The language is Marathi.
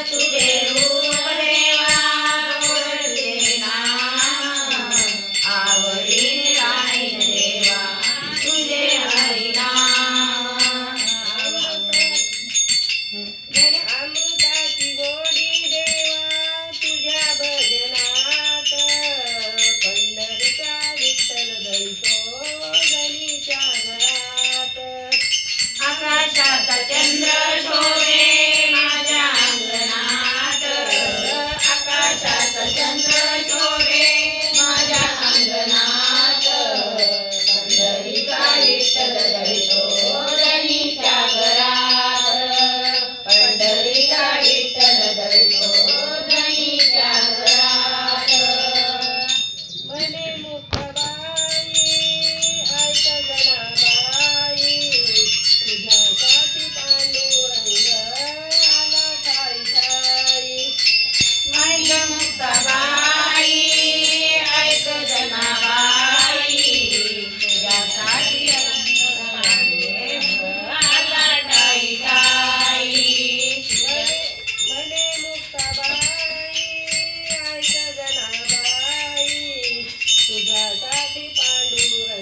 तुझे रूप देवा गोड तुझे नाम आवडीन राहीन देवा तुझे हरिनाम अमृताची गोडी देवा तुझ्या भजनात पंढरीचा विठ्ठल दळतो धनीच्या घरात आकाशाचा चंद्र शोभे माझ्या अंगणात आकाशाचा चंद्र शोभे माझ्या अंगणात पंढरीचा विठ्ठल दळतो धनीच्या घरात पंढरीचा विठ्ठल दळतो धनीच्या घरात म्हणे मुक्ताबाई ऐक जनाबाई तुझ्यासाठी पांडुरंग आला ठाई ठाई ऐक मुक्ताबाई ऐक जनाबाई तुझ्यासाठी आला ठाई ठाई म्हणे मुक्ताबाई ऐक जनाबाई तुझ्यासाठी पांडुरंग